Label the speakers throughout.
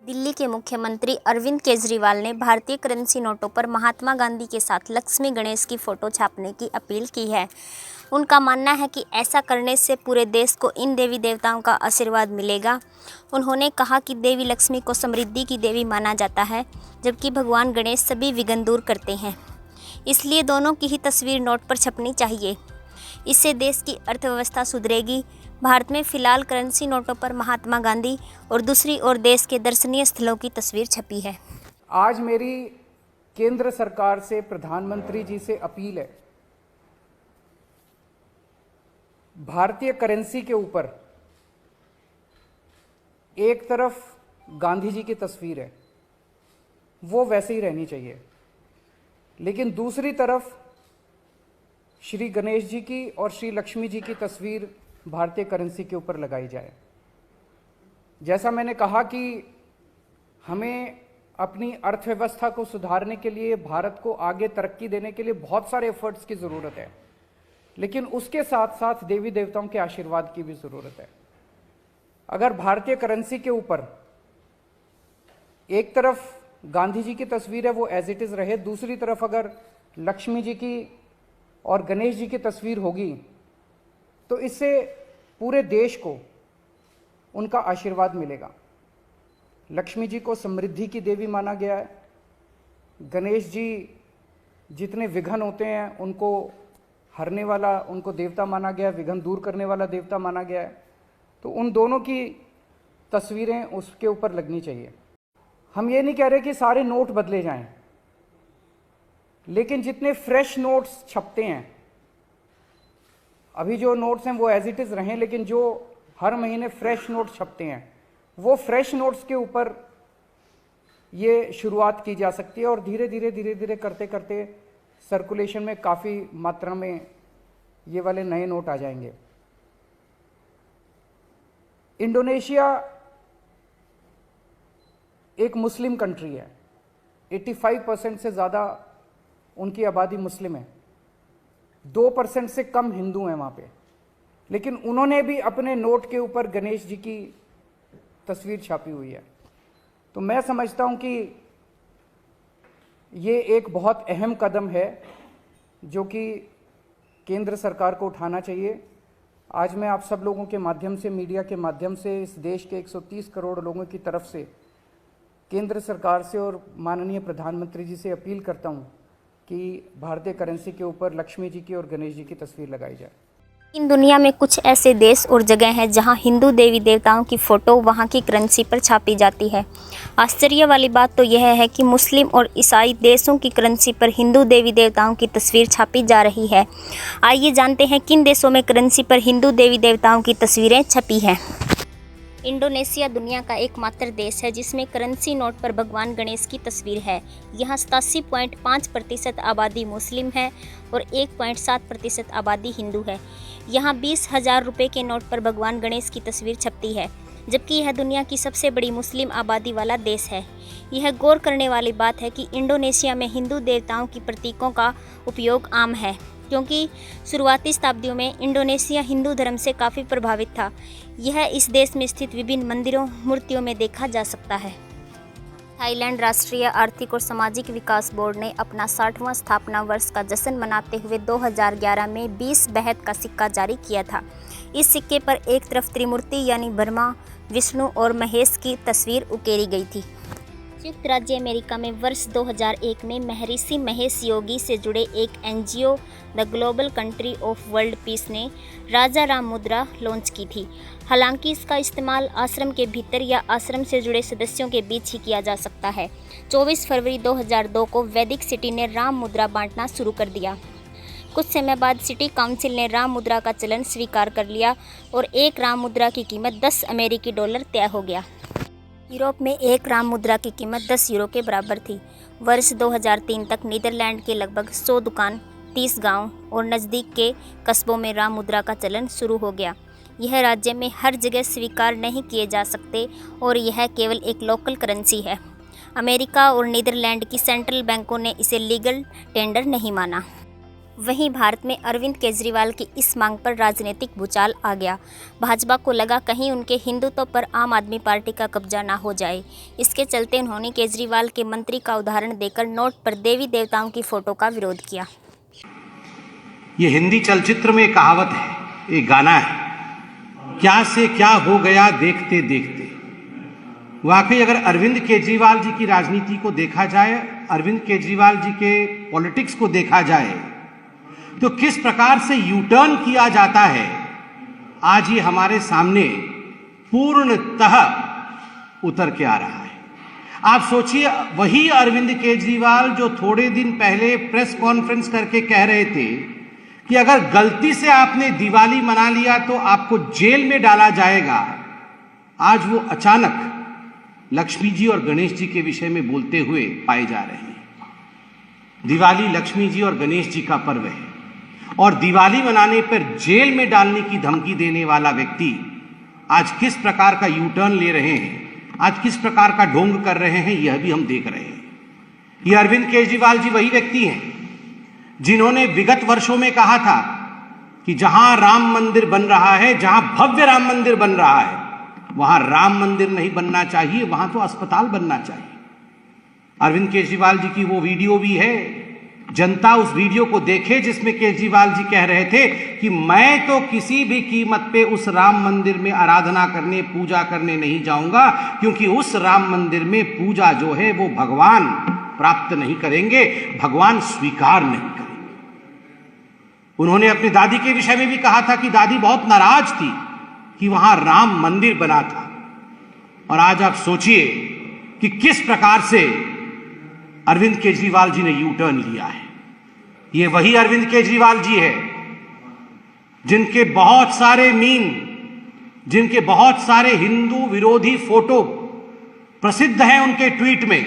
Speaker 1: दिल्ली के मुख्यमंत्री अरविंद केजरीवाल ने भारतीय करेंसी नोटों पर महात्मा गांधी के साथ लक्ष्मी गणेश की फ़ोटो छापने की अपील की है। उनका मानना है कि ऐसा करने से पूरे देश को इन देवी देवताओं का आशीर्वाद मिलेगा। उन्होंने कहा कि देवी लक्ष्मी को समृद्धि की देवी माना जाता है, जबकि भगवान गणेश सभी विघ्न दूर करते हैं। इसलिए दोनों की ही तस्वीर नोट पर छपनी चाहिए। इससे देश की अर्थव्यवस्था सुधरेगी। भारत में फिलहाल करेंसी नोटों पर महात्मा गांधी और दूसरी ओर देश के दर्शनीय स्थलों की तस्वीर छपी है।
Speaker 2: आज मेरी केंद्र सरकार से, प्रधानमंत्री जी से अपील है, भारतीय करेंसी के ऊपर एक तरफ गांधी जी की तस्वीर है, वो वैसे ही रहनी चाहिए, लेकिन दूसरी तरफ श्री गणेश जी की और श्री लक्ष्मी जी की तस्वीर भारतीय करेंसी के ऊपर लगाई जाए। जैसा मैंने कहा कि हमें अपनी अर्थव्यवस्था को सुधारने के लिए, भारत को आगे तरक्की देने के लिए बहुत सारे एफर्ट्स की ज़रूरत है, लेकिन उसके साथ साथ देवी देवताओं के आशीर्वाद की भी ज़रूरत है। अगर भारतीय करेंसी के ऊपर एक तरफ गांधी जी की तस्वीर है, वो एज इट इज़ रहे, दूसरी तरफ अगर लक्ष्मी जी की और गणेश जी की तस्वीर होगी, तो इससे पूरे देश को उनका आशीर्वाद मिलेगा। लक्ष्मी जी को समृद्धि की देवी माना गया है। गणेश जी जितने विघ्न होते हैं उनको हरने वाला, उनको देवता माना गया है, विघ्न दूर करने वाला देवता माना गया है। तो उन दोनों की तस्वीरें उसके ऊपर लगनी चाहिए। हम ये नहीं कह रहे कि सारे नोट बदले जाएं, लेकिन जितने फ्रेश नोट्स छपते हैं, अभी जो नोट्स हैं वो एज इट इज़ रहें, लेकिन जो हर महीने फ्रेश नोट्स छपते हैं, वो फ्रेश नोट्स के ऊपर ये शुरुआत की जा सकती है और धीरे धीरे करते करते सर्कुलेशन में काफ़ी मात्रा में ये वाले नए नोट आ जाएंगे। इंडोनेशिया एक मुस्लिम कंट्री है, 85% से ज़्यादा उनकी आबादी मुस्लिम है, 2% से कम हिंदू हैं वहाँ पे, लेकिन उन्होंने भी अपने नोट के ऊपर गणेश जी की तस्वीर छापी हुई है। तो मैं समझता हूँ कि ये एक बहुत अहम कदम है जो कि केंद्र सरकार को उठाना चाहिए। आज मैं आप सब लोगों के माध्यम से, मीडिया के माध्यम से, इस देश के 130 करोड़ लोगों की तरफ से केंद्र सरकार से और माननीय प्रधानमंत्री जी से अपील करता हूँ कि भारतीय करेंसी के ऊपर लक्ष्मी जी की और गणेश जी की तस्वीर लगाई जाए।
Speaker 1: इन दुनिया में कुछ ऐसे देश और जगह हैं जहां हिंदू देवी देवताओं की फ़ोटो वहां की करेंसी पर छापी जाती है। आश्चर्य वाली बात तो यह है कि मुस्लिम और ईसाई देशों की करेंसी पर हिंदू देवी देवताओं की तस्वीर छापी जा रही है। आइए जानते हैं किन देशों में करेंसी पर हिंदू देवी देवताओं की तस्वीरें छपी हैं। इंडोनेशिया दुनिया का एकमात्र देश है जिसमें करेंसी नोट पर भगवान गणेश की तस्वीर है। यहाँ 87.5% आबादी मुस्लिम है और 1.7% आबादी हिंदू है। यहाँ 20,000 रुपये के नोट पर भगवान गणेश की तस्वीर छपती है, जबकि यह दुनिया की सबसे बड़ी मुस्लिम आबादी वाला देश है। यह गौर करने वाली बात है कि इंडोनेशिया में हिंदू देवताओं की प्रतीकों का उपयोग आम है, क्योंकि शुरुआती शताब्दियों में इंडोनेशिया हिंदू धर्म से काफ़ी प्रभावित था। यह इस देश में स्थित विभिन्न मंदिरों, मूर्तियों में देखा जा सकता है। थाईलैंड राष्ट्रीय आर्थिक और सामाजिक विकास बोर्ड ने अपना 60वां स्थापना वर्ष का जश्न मनाते हुए 2011 में 20 बेहद का सिक्का जारी किया था। इस सिक्के पर एक तरफ त्रिमूर्ति यानी ब्रह्मा, विष्णु और महेश की तस्वीर उकेरी गई थी। संयुक्त राज्य अमेरिका में वर्ष 2001 में महर्षि महेश योगी से जुड़े एक NGO the global country of world peace ने राजा राम मुद्रा लॉन्च की थी। हालांकि इसका इस्तेमाल आश्रम के भीतर या आश्रम से जुड़े सदस्यों के बीच ही किया जा सकता है। 24 फरवरी 2002 को वैदिक सिटी ने राम मुद्रा बांटना शुरू कर दिया। कुछ समय बाद सिटी काउंसिल ने राम मुद्रा का चलन स्वीकार कर लिया और एक राम मुद्रा की कीमत 10 अमेरिकी डॉलर तय हो गया। यूरोप में एक राम मुद्रा की कीमत 10 यूरो के बराबर थी। वर्ष 2003 तक नीदरलैंड के लगभग 100 दुकान, 30 गांव और नज़दीक के कस्बों में राम मुद्रा का चलन शुरू हो गया। यह राज्य में हर जगह स्वीकार नहीं किए जा सकते और यह केवल एक लोकल करेंसी है। अमेरिका और नीदरलैंड की सेंट्रल बैंकों ने इसे लीगल टेंडर नहीं माना। वहीं भारत में अरविंद केजरीवाल की इस मांग पर राजनीतिक भूचाल आ गया। भाजपा को लगा कहीं उनके हिंदुत्व पर आम आदमी पार्टी का कब्जा ना हो जाए। इसके चलते उन्होंने केजरीवाल के मंत्री का उदाहरण देकर नोट पर देवी देवताओं की फोटो का विरोध किया।
Speaker 3: ये हिंदी चलचित्र में एक कहावत है, एक गाना है, क्या से क्या हो गया देखते देखते। वाकई अगर अरविंद केजरीवाल जी की राजनीति को देखा जाए, अरविंद केजरीवाल जी के पॉलिटिक्स को देखा जाए, तो किस प्रकार से यू टर्न किया जाता है, आज ये हमारे सामने पूर्णतः उतर के आ रहा है। आप सोचिए, वही अरविंद केजरीवाल जो थोड़े दिन पहले प्रेस कॉन्फ्रेंस करके कह रहे थे कि अगर गलती से आपने दिवाली मना लिया तो आपको जेल में डाला जाएगा, आज वो अचानक लक्ष्मी जी और गणेश जी के विषय में बोलते हुए पाए जा रहे हैं। दिवाली लक्ष्मी जी और गणेश जी का पर्व है और दिवाली मनाने पर जेल में डालने की धमकी देने वाला व्यक्ति आज किस प्रकार का यू टर्न ले रहे हैं, आज किस प्रकार का ढोंग कर रहे हैं, यह भी हम देख रहे हैं। ये अरविंद केजरीवाल जी वही व्यक्ति हैं जिन्होंने विगत वर्षों में कहा था कि जहां राम मंदिर बन रहा है, जहां भव्य राम मंदिर बन रहा है, वहां राम मंदिर नहीं बनना चाहिए, वहां तो अस्पताल बनना चाहिए। अरविंद केजरीवाल जी की वो वीडियो भी है, जनता उस वीडियो को देखे जिसमें केजरीवाल जी कह रहे थे कि मैं तो किसी भी कीमत पे उस राम मंदिर में आराधना करने, पूजा करने नहीं जाऊंगा, क्योंकि उस राम मंदिर में पूजा जो है वो भगवान प्राप्त नहीं करेंगे, भगवान स्वीकार नहीं करेंगे। उन्होंने अपनी दादी के विषय में भी कहा था कि दादी बहुत नाराज थी कि वहां राम मंदिर बना था। और आज आप सोचिए कि किस प्रकार से अरविंद केजरीवाल जी ने यू टर्न लिया है। ये वही अरविंद केजरीवाल जी है जिनके बहुत सारे मीम, जिनके बहुत सारे हिंदू विरोधी फोटो प्रसिद्ध हैं उनके ट्वीट में।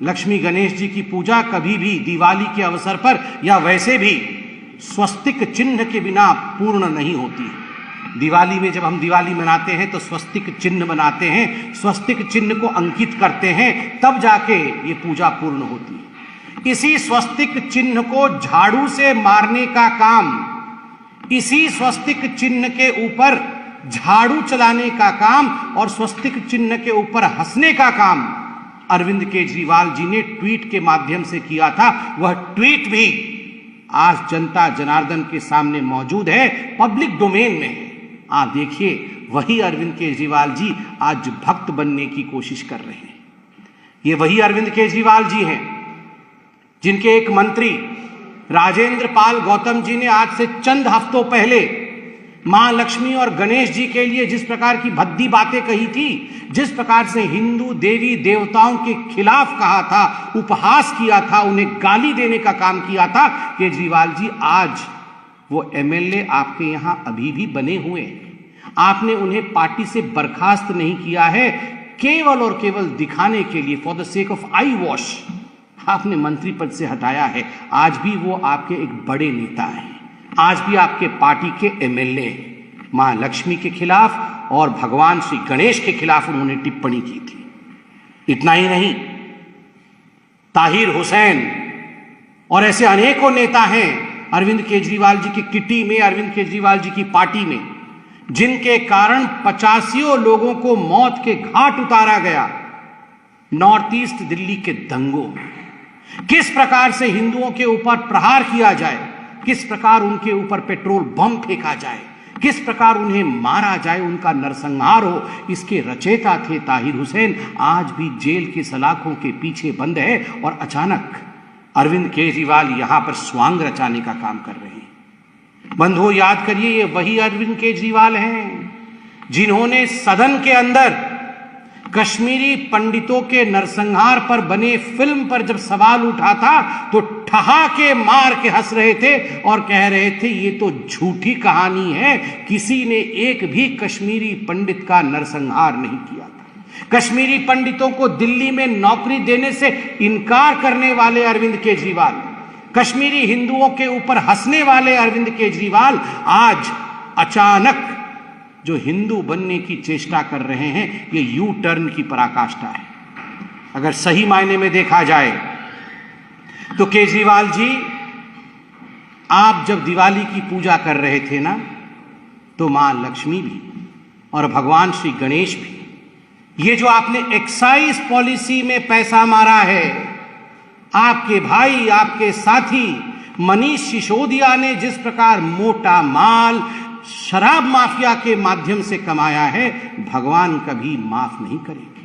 Speaker 3: लक्ष्मी गणेश जी की पूजा कभी भी दिवाली के अवसर पर या वैसे भी स्वस्तिक चिन्ह के बिना पूर्ण नहीं होती। दिवाली में जब हम दिवाली मनाते हैं तो स्वस्तिक चिन्ह बनाते हैं, स्वस्तिक चिन्ह को अंकित करते हैं, तब जाके ये पूजा पूर्ण होती है। इसी स्वस्तिक चिन्ह को झाड़ू से मारने का काम, इसी स्वस्तिक चिन्ह के ऊपर झाड़ू चलाने का काम और स्वस्तिक चिन्ह के ऊपर हंसने का काम अरविंद केजरीवाल जी ने ट्वीट के माध्यम से किया था। वह ट्वीट भी आज जनता जनार्दन के सामने मौजूद है, पब्लिक डोमेन में है। आप देखिए, वही अरविंद केजरीवाल जी आज भक्त बनने की कोशिश कर रहे हैं। ये वही अरविंद केजरीवाल जी हैं जिनके एक मंत्री राजेंद्र पाल गौतम जी ने आज से चंद हफ्तों पहले मां लक्ष्मी और गणेश जी के लिए जिस प्रकार की भद्दी बातें कही थी, जिस प्रकार से हिंदू देवी देवताओं के खिलाफ कहा था, उपहास किया था, उन्हें गाली देने का काम किया था, केजरीवाल जी आज वो एमएलए आपके यहां अभी भी बने हुए हैं। आपने उन्हें पार्टी से बर्खास्त नहीं किया है, केवल और केवल दिखाने के लिए, for the sake of I wash, आपने मंत्री पद से हटाया है। आज भी वो आपके एक बड़े नेता हैं, आज भी आपके पार्टी के एमएलए हैं। मां लक्ष्मी के खिलाफ और भगवान श्री गणेश के खिलाफ उन्होंने टिप्पणी की थी। इतना ही नहीं, ताहिर हुसैन और ऐसे अनेकों नेता हैं अरविंद केजरीवाल जी की किटी में, अरविंद केजरीवाल जी की पार्टी में, जिनके कारण 85 लोगों को मौत के घाट उतारा गया नॉर्थ ईस्ट दिल्ली के दंगों में। किस प्रकार से हिंदुओं के ऊपर प्रहार किया जाए, किस प्रकार उनके ऊपर पेट्रोल बम फेंका जाए, किस प्रकार उन्हें मारा जाए, उनका नरसंहार हो, इसके रचयिता थे ताहिर हुसैन। आज भी जेल की सलाखों के पीछे बंद है और अचानक अरविंद केजरीवाल यहां पर स्वांग रचाने का काम कर रहे हैं। बंधुओं, याद करिए, ये वही अरविंद केजरीवाल हैं जिन्होंने सदन के अंदर कश्मीरी पंडितों के नरसंहार पर बने फिल्म पर जब सवाल उठा था तो ठहाके मार के हंस रहे थे और कह रहे थे ये तो झूठी कहानी है, किसी ने एक भी कश्मीरी पंडित का नरसंहार नहीं किया था। कश्मीरी पंडितों को दिल्ली में नौकरी देने से इनकार करने वाले अरविंद केजरीवाल, कश्मीरी हिंदुओं के ऊपर हंसने वाले अरविंद केजरीवाल आज अचानक जो हिंदू बनने की चेष्टा कर रहे हैं, ये यू टर्न की पराकाष्ठा है। अगर सही मायने में देखा जाए तो केजरीवाल जी आप जब दिवाली की पूजा कर रहे थे ना, तो मां लक्ष्मी भी और भगवान श्री गणेश भी, ये जो आपने एक्साइज पॉलिसी में पैसा मारा है, आपके भाई, आपके साथी मनीष सिसोदिया ने जिस प्रकार मोटा माल शराब माफिया के माध्यम से कमाया है, भगवान कभी माफ नहीं करेंगे,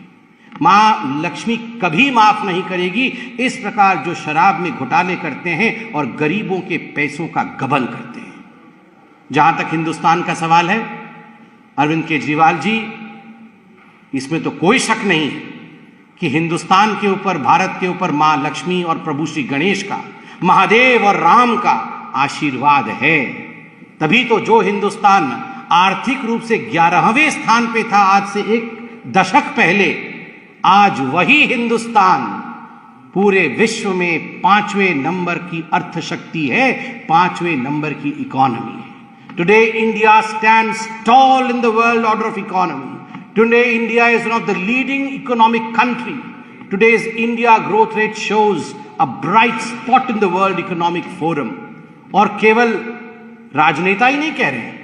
Speaker 3: मां लक्ष्मी कभी माफ नहीं करेगी। इस प्रकार जो शराब में घोटाले करते हैं और गरीबों के पैसों का गबन करते हैं। जहां तक हिंदुस्तान का सवाल है, अरविंद केजरीवाल जी, इसमें तो कोई शक नहीं है कि हिंदुस्तान के ऊपर, भारत के ऊपर मां लक्ष्मी और प्रभु श्री गणेश का, महादेव और राम का आशीर्वाद है। तभी तो जो हिंदुस्तान आर्थिक रूप से 11वें स्थान पे था आज से एक दशक पहले, आज वही हिंदुस्तान पूरे विश्व में 5वें नंबर की अर्थशक्ति है, 5वें नंबर की इकोनॉमी है। Today India stands tall in the world order of economy. Today India is one of the leading economic country. Today's India growth rate shows a bright spot in the world economic forum. और केवल राजनेता ही नहीं कह रहे हैं,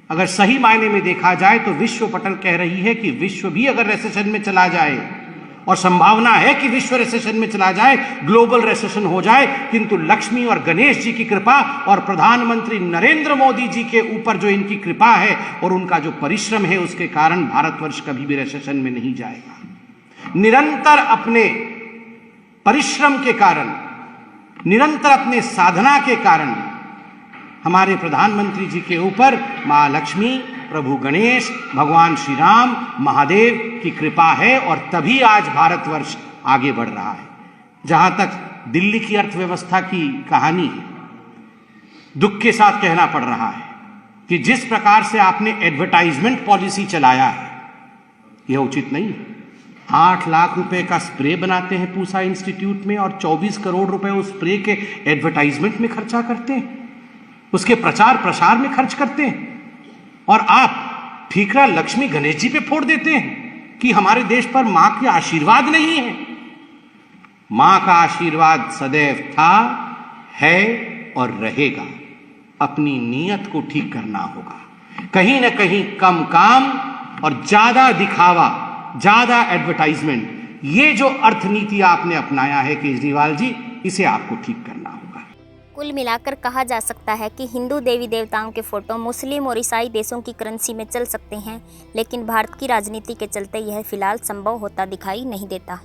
Speaker 3: अगर सही मायने में देखा जाए तो विश्व पटल कह रही है कि विश्व भी अगर रिसेशन में चला जाए, और संभावना है कि विश्व रिसेशन में चला जाए, ग्लोबल रिसेशन हो जाए, किंतु लक्ष्मी और गणेश जी की कृपा और प्रधानमंत्री नरेंद्र मोदी जी के ऊपर जो इनकी कृपा है और उनका जो परिश्रम है, उसके कारण भारतवर्ष कभी भी रिसेशन में नहीं जाएगा। निरंतर अपने परिश्रम के कारण, निरंतर अपने साधना के कारण हमारे प्रधानमंत्री जी के ऊपर मां लक्ष्मी, प्रभु गणेश, भगवान श्री राम, महादेव की कृपा है, और तभी आज भारतवर्ष आगे बढ़ रहा है। जहां तक दिल्ली की अर्थव्यवस्था की कहानी है, दुख के साथ कहना पड़ रहा है कि जिस प्रकार से आपने एडवर्टाइजमेंट पॉलिसी चलाया है, यह उचित नहीं है। 8 लाख रुपए का स्प्रे बनाते हैं पूसा इंस्टीट्यूट में और 24 करोड़ रुपए उस स्प्रे के एडवर्टाइजमेंट में खर्चा करते हैं, उसके प्रचार प्रसार में खर्च करते हैं, और आप ठीकरा लक्ष्मी गणेश जी पे फोड़ देते हैं कि हमारे देश पर मां का आशीर्वाद नहीं है। मां का आशीर्वाद सदैव था, है और रहेगा। अपनी नीयत को ठीक करना होगा। कहीं ना कहीं कम काम और ज्यादा दिखावा, ज्यादा एडवर्टाइजमेंट, ये जो अर्थनीति आपने अपनाया है केजरीवाल जी, इसे आपको ठीक करना होगा।
Speaker 1: कुल मिलाकर कहा जा सकता है कि हिंदू देवी देवताओं के फोटो मुस्लिम और ईसाई देशों की करेंसी में चल सकते हैं, लेकिन भारत की राजनीति के चलते यह फिलहाल संभव होता दिखाई नहीं देता।